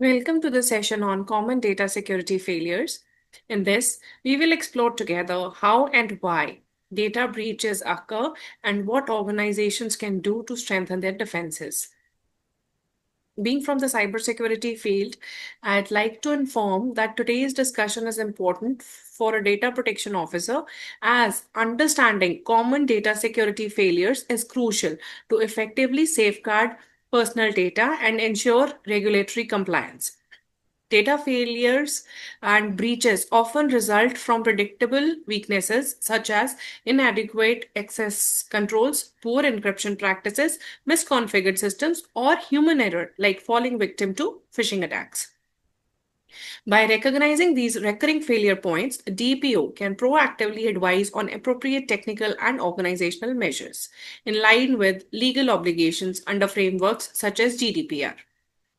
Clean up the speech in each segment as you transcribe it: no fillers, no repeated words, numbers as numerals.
Welcome to the session on common data security failures. In this, we will explore together how and why data breaches occur and what organizations can do to strengthen their defenses. Being from the cybersecurity field, I'd like to inform that today's discussion is important for a data protection officer as understanding common data security failures is crucial to effectively safeguard personal data and ensure regulatory compliance. Data failures and breaches often result from predictable weaknesses such as inadequate access controls, poor encryption practices, misconfigured systems, or human error like falling victim to phishing attacks. By recognizing these recurring failure points, DPO can proactively advise on appropriate technical and organizational measures in line with legal obligations under frameworks such as GDPR.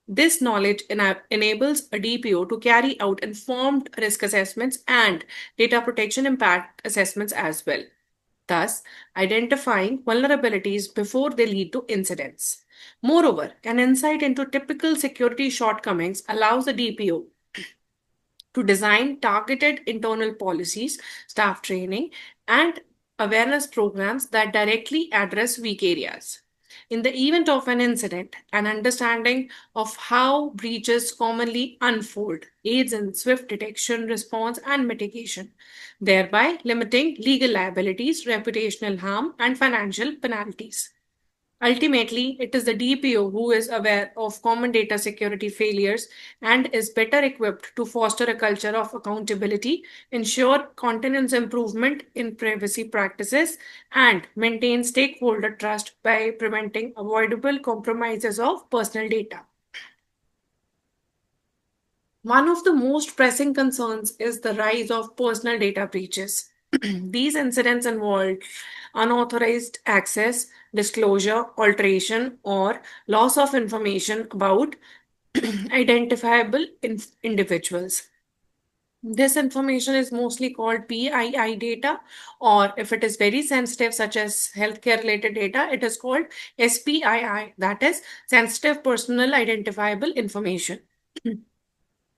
This knowledge enables a DPO to carry out informed risk assessments and data protection impact assessments as well, thus identifying vulnerabilities before they lead to incidents. Moreover, an insight into typical security shortcomings allows the DPO to design targeted internal policies, staff training, and awareness programs that directly address weak areas. In the event of an incident, an understanding of how breaches commonly unfold aids in swift detection, response, and mitigation, thereby limiting legal liabilities, reputational harm, and financial penalties. Ultimately, it is the DPO who is aware of common data security failures and is better equipped to foster a culture of accountability, ensure continuous improvement in privacy practices, and maintain stakeholder trust by preventing avoidable compromises of personal data. One of the most pressing concerns is the rise of personal data breaches. These incidents involve unauthorized access, disclosure, alteration, or loss of information about identifiable individuals. This information is mostly called PII data, or if it is very sensitive, such as healthcare related data, it is called SPII, that is sensitive personal identifiable information.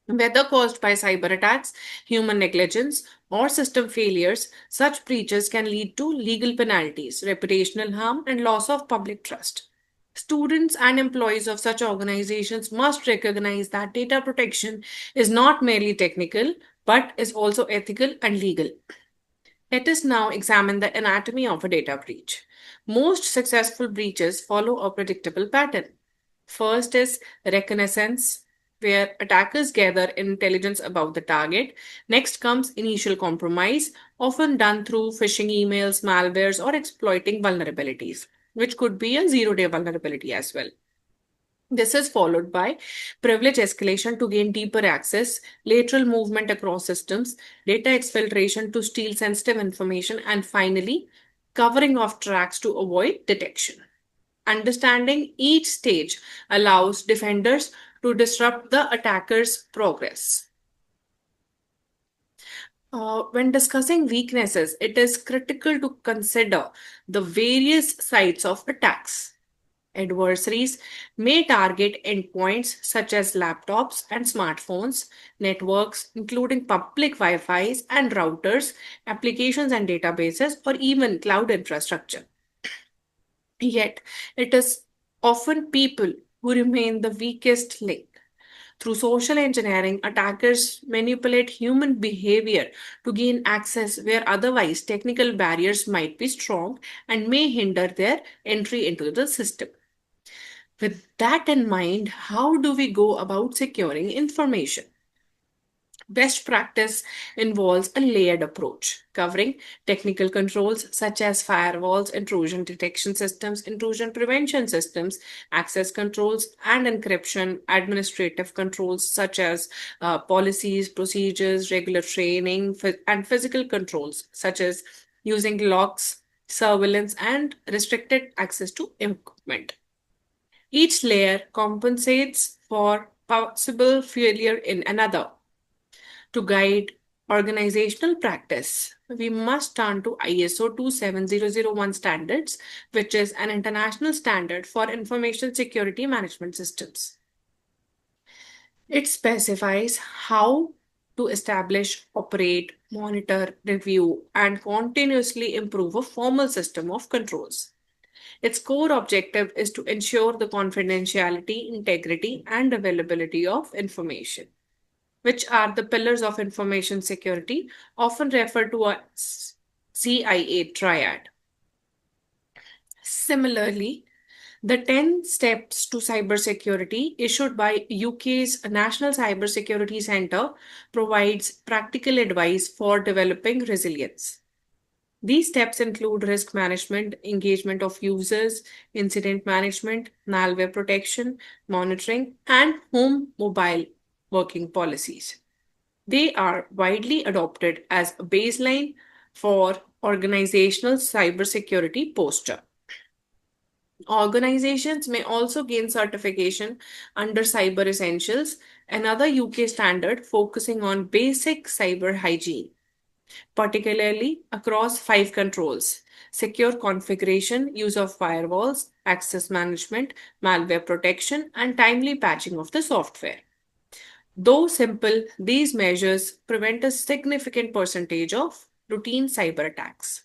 Whether caused by cyber attacks, human negligence, or system failures, such breaches can lead to legal penalties, reputational harm, and loss of public trust. Students and employees of such organizations must recognize that data protection is not merely technical, but is also ethical and legal. Let us now examine the anatomy of a data breach. Most successful breaches follow a predictable pattern. First is reconnaissance, where attackers gather intelligence about the target. Next comes initial compromise, often done through phishing emails, malwares, or exploiting vulnerabilities, which could be a zero-day vulnerability as well. This is followed by privilege escalation to gain deeper access, lateral movement across systems, data exfiltration to steal sensitive information, and finally, covering of tracks to avoid detection. Understanding each stage allows defenders to disrupt the attacker's progress. When discussing weaknesses, it is critical to consider the various sites of attacks. Adversaries may target endpoints such as laptops and smartphones, networks, including public Wi Fi's and routers, applications and databases, or even cloud infrastructure. Yet, it is often people who remain the weakest link. Through social engineering, attackers manipulate human behavior to gain access where otherwise technical barriers might be strong and may hinder their entry into the system. With that in mind, how do we go about securing information? Best practice involves a layered approach covering technical controls such as firewalls, intrusion detection systems, intrusion prevention systems, access controls, and encryption, administrative controls such as policies, procedures, regular training, and physical controls such as using locks, surveillance, and restricted access to equipment. Each layer compensates for possible failure in another. To guide organizational practice, we must turn to ISO 27001 standards, which is an international standard for information security management systems. It specifies how to establish, operate, monitor, review, and continuously improve a formal system of controls. Its core objective is to ensure the confidentiality, integrity, and availability of information, which are the pillars of information security, often referred to as CIA triad. Similarly, the 10 Steps to Cybersecurity, issued by UK's National Cybersecurity Centre, provides practical advice for developing resilience. These steps include risk management, engagement of users, incident management, malware protection, monitoring, and home mobile working policies. They are widely adopted as a baseline for organizational cybersecurity posture. Organizations may also gain certification under Cyber Essentials, another UK standard focusing on basic cyber hygiene, particularly across five controls: secure configuration, use of firewalls, access management, malware protection, and timely patching of the software. Though simple, these measures prevent a significant percentage of routine cyber attacks.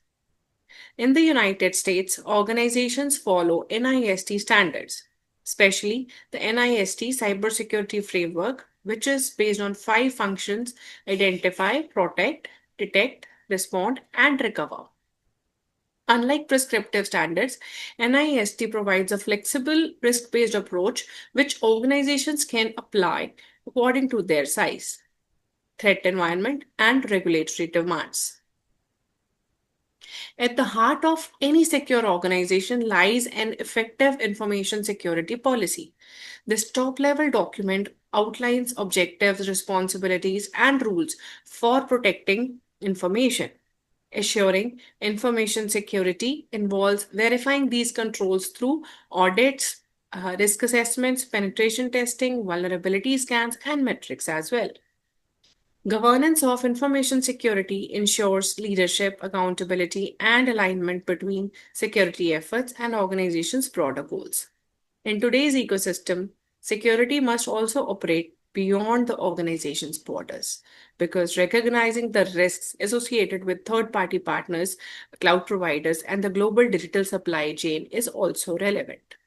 In the United States, organizations follow NIST standards, especially the NIST Cybersecurity Framework, which is based on five functions: identify, protect, detect, respond, and recover. Unlike prescriptive standards, NIST provides a flexible, risk based approach which organizations can apply according to their size, threat environment, and regulatory demands. At the heart of any secure organization lies an effective information security policy. This top level document outlines objectives, responsibilities, and rules for protecting information. Assuring information security involves verifying these controls through audits, risk assessments, penetration testing, vulnerability scans, and metrics as well. Governance of information security ensures leadership, accountability, and alignment between security efforts and organizations' broader goals. In today's ecosystem, security must also operate beyond the organization's borders because recognizing the risks associated with third party partners, cloud providers, and the global digital supply chain is also relevant.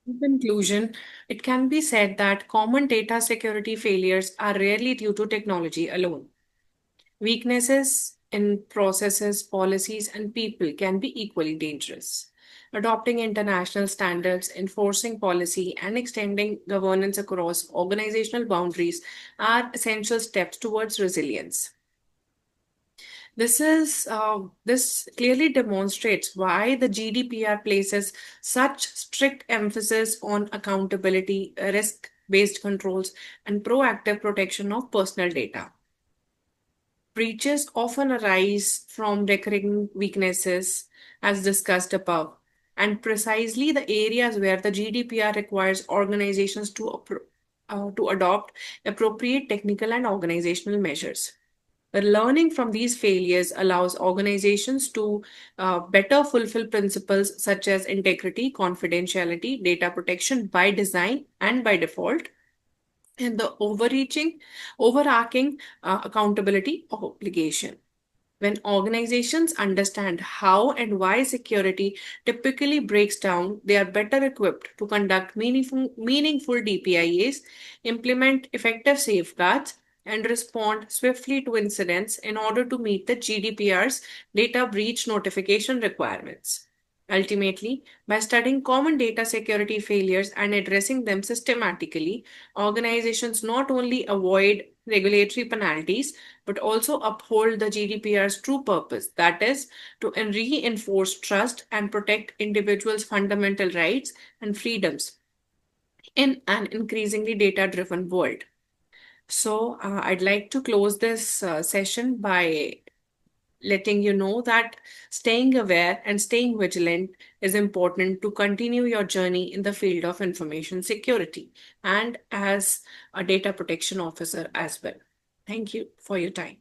In conclusion, it can be said that common data security failures are rarely due to technology alone. Weaknesses in processes, policies, and people can be equally dangerous. Adopting international standards, enforcing policy, and extending governance across organizational boundaries are essential steps towards resilience. This clearly demonstrates why the GDPR places such strict emphasis on accountability, risk-based controls, and proactive protection of personal data. Breaches often arise from recurring weaknesses, as discussed above, and precisely the areas where the GDPR requires organizations to adopt appropriate technical and organizational measures. The learning from these failures allows organizations to better fulfill principles such as integrity, confidentiality, data protection by design and by default, and the overarching accountability obligation. When organizations understand how and why security typically breaks down, they are better equipped to conduct meaningful DPIAs, implement effective safeguards, and respond swiftly to incidents in order to meet the GDPR's data breach notification requirements. Ultimately, by studying common data security failures and addressing them systematically, organizations not only avoid regulatory penalties but also uphold the GDPR's true purpose, that is, to reinforce trust and protect individuals' fundamental rights and freedoms in an increasingly data driven world. So, I'd like to close this session by letting you know that staying aware and staying vigilant is important to continue your journey in the field of information security and as a data protection officer as well. Thank you for your time.